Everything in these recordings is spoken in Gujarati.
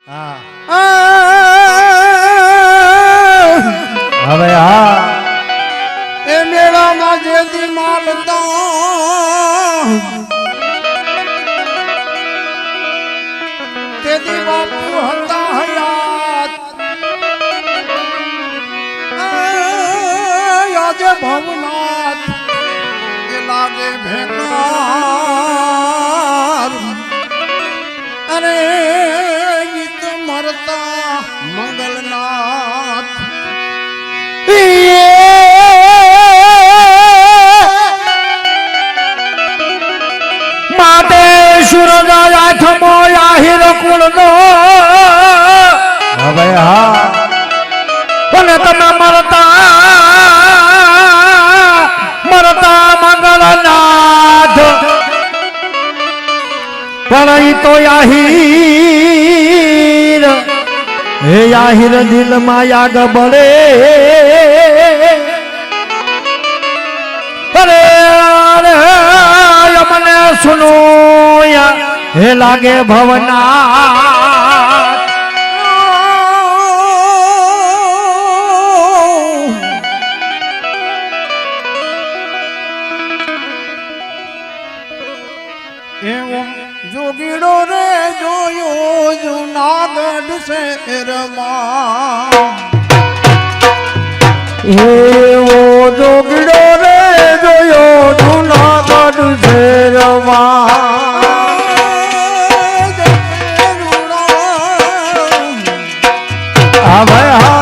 હવે હા એ મેળામાં જેથી માલતા તેથી બાપુ હતા હયાત આજે ભવનાથ એ લાગે ભેકાર અરે ગીત મરતા મંગલનાથ માટે સૂરજ આઠમો આહિર કુળનો હવે હા અને તમે મરતા મંગળનાથ પણ ઈ તો આહિર હે આહિર દિલમાં યાગ બળે અરે મને સુનો હે લાગે ભવના જોગીડો રે જોયો જુનાગઢ શહેરમાં એવો જોગીડો રે જોયો જુનાગઢ શહેરમાં હા ભાઈ હા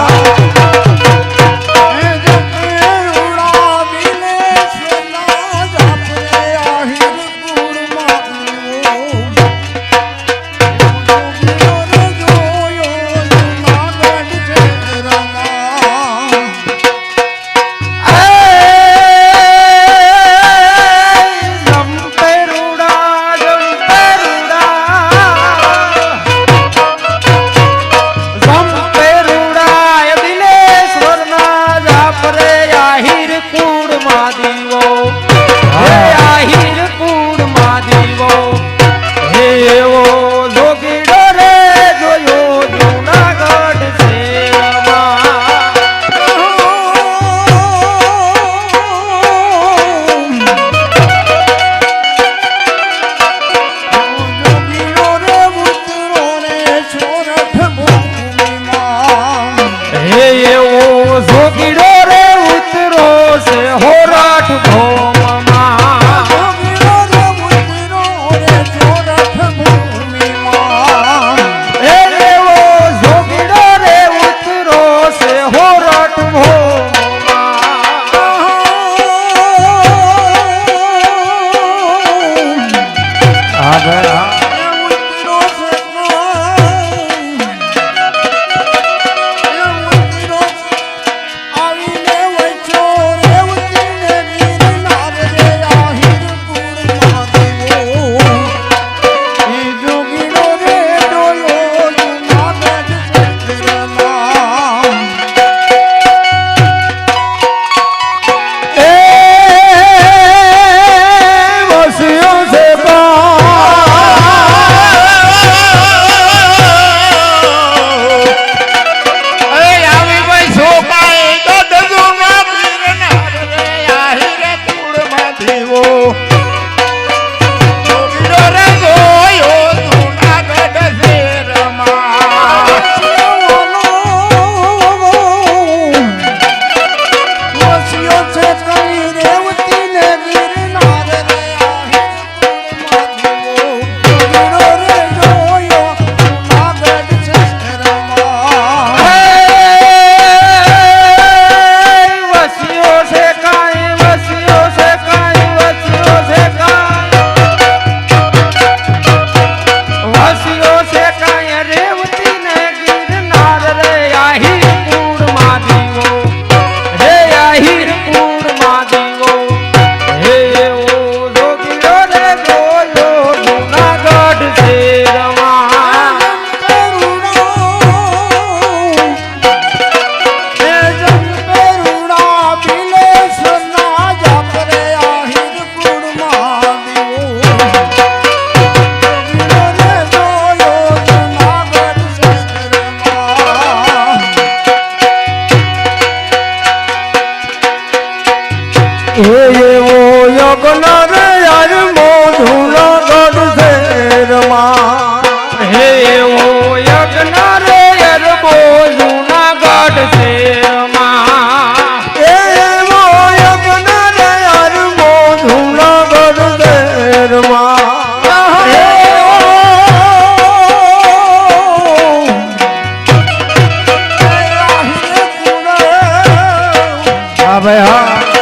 ભાઈ હા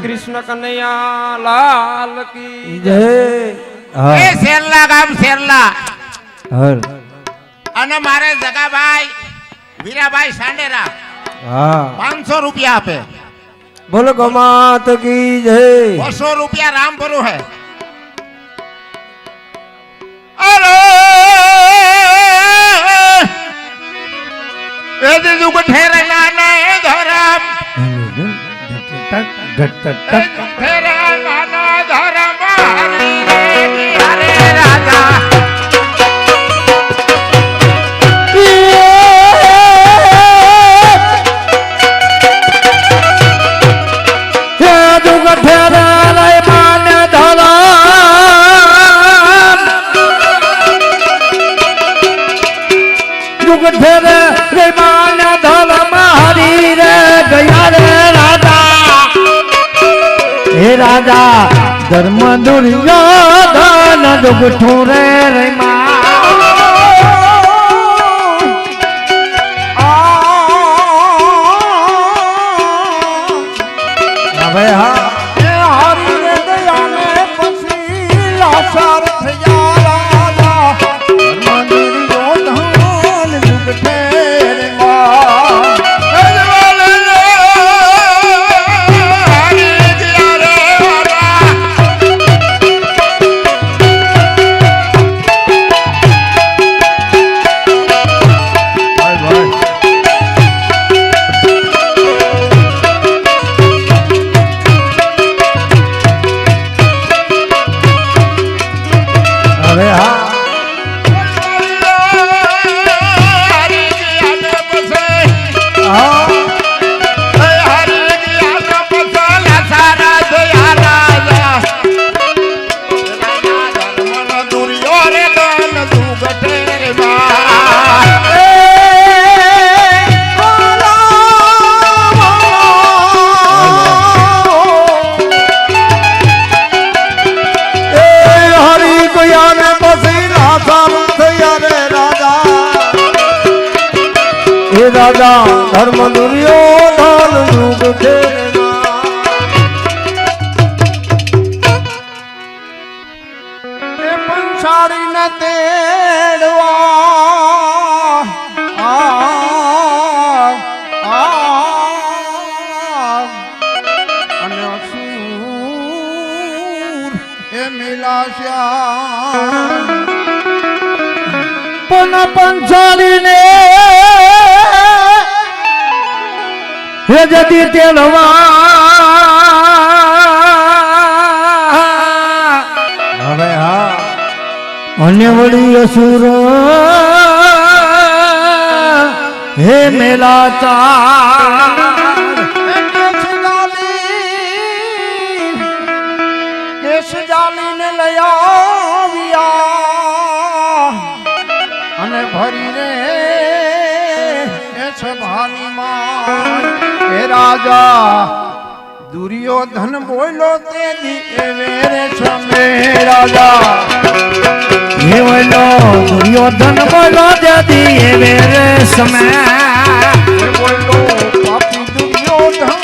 કૃષ્ણ કનૈયા લાલ કી જય હા એ શેરલા ગામ શેરલા હર અને મારે જગાભાઈ વીરાભાઈ સાંડેરા હા 500 રૂપિયા આપે બોલો ગમાત કી જય 200 રૂપિયા રામપુર હે અરે એ દીદુ કો ઠેરના ને ધરમ ઠેરના ને ધરમ હરે રાજા રાજા ધર્મ દુર્યોધન દુગઠું રે હવે હા હરી રે દયા ને પછી લાસાર થયા રાજા મંદિર યોધન યુગ ઠેરમાં રાજા ધર્મ દુર્યોધન યુગ પંચાળી ને તેડવા અને અસુર એ મિલાશ્યા પણ પંચાળી ને હે જતી તેલવા હવે હા અને વળી અસુર હે મેલાતા કેશ જાલી ને લઈ આવ્યા અને ભરી રે ભાની માં હે રાજા દુર્યોધન બોલો તે રે છમે રાજા હે બોલો દુર્યોધન બોલો જતી રે સમે બોલો પાપી દુર્યોધન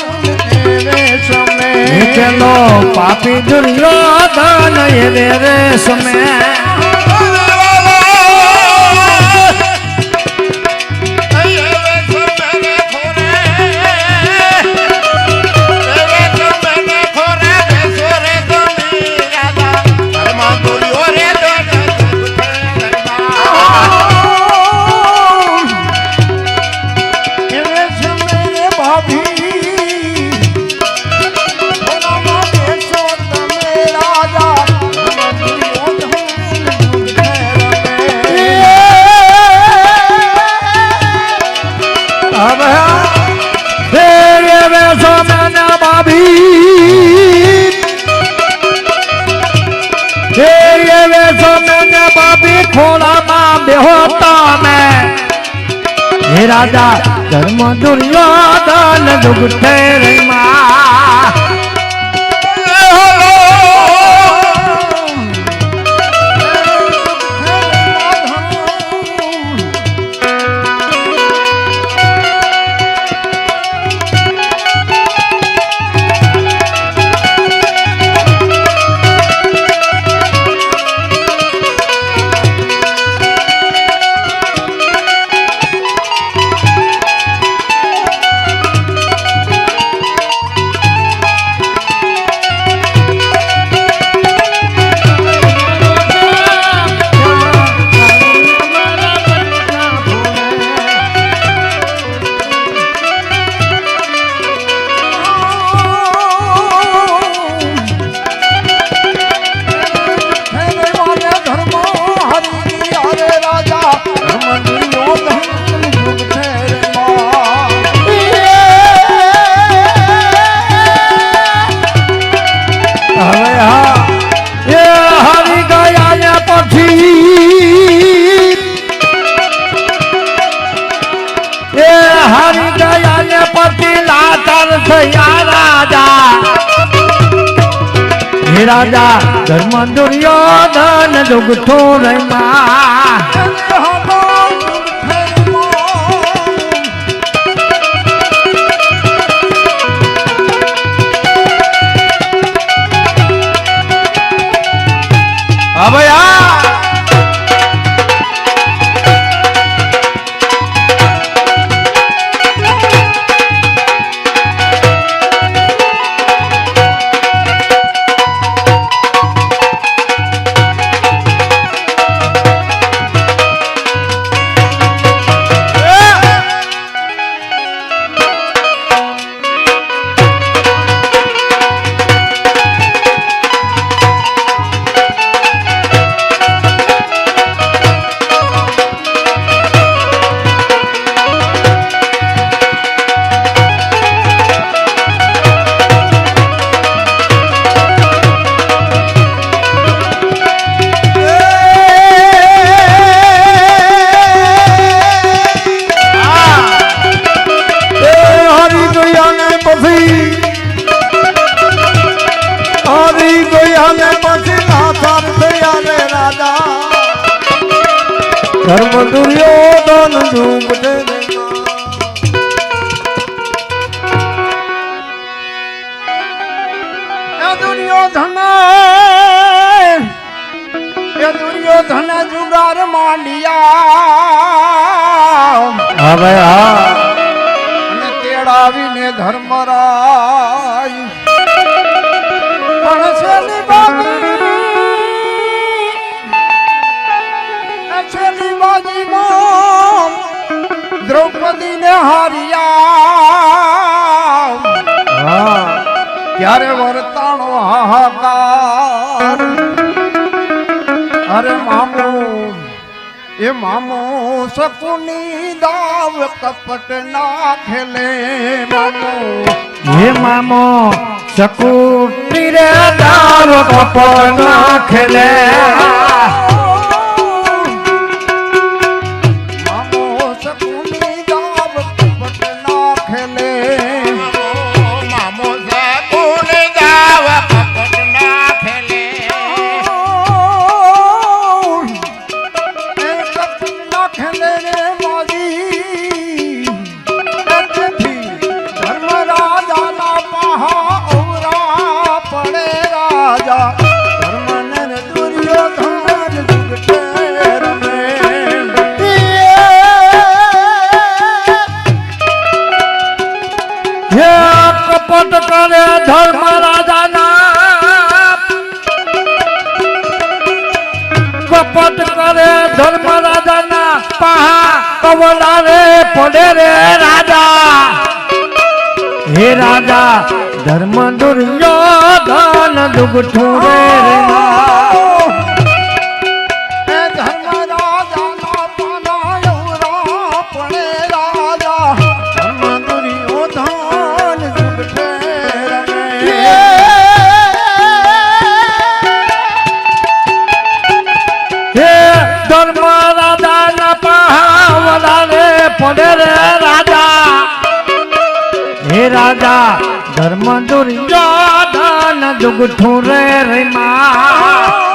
રે છમે ચલો પાપી દુર્યોધન રે સમે રાજા ધર્મ દુર્યોધન દુઃખે રે માં રાજા ધર્મ દુર્યોધન દુઃખો રે માં હા ભાઈ હા ધર્મ દુર્યોધન દુઃખે દુર્યોધન જુગાર માંડિયા હવે હા અને તેડાવીને ધર્મરાય પણ છેલ્લી બાજીમાં દ્રૌપદીને હાર્યા ત્યારે વર્તાણો હાહાકાર અરે મામો એ મામો શકુની દાવ કપટ ના ખેલે મામો હે મામો શકુટી રે દાવ કપટ ના ખેલે ધર્મ રાજાના કપટ કરે ધર્મ રાજાના પહા કવલા રે પડે રે રાજા હે રાજા ધર્મ દુર્યોધન દુઃખું રે પડે રે દુગઠું રે રે માં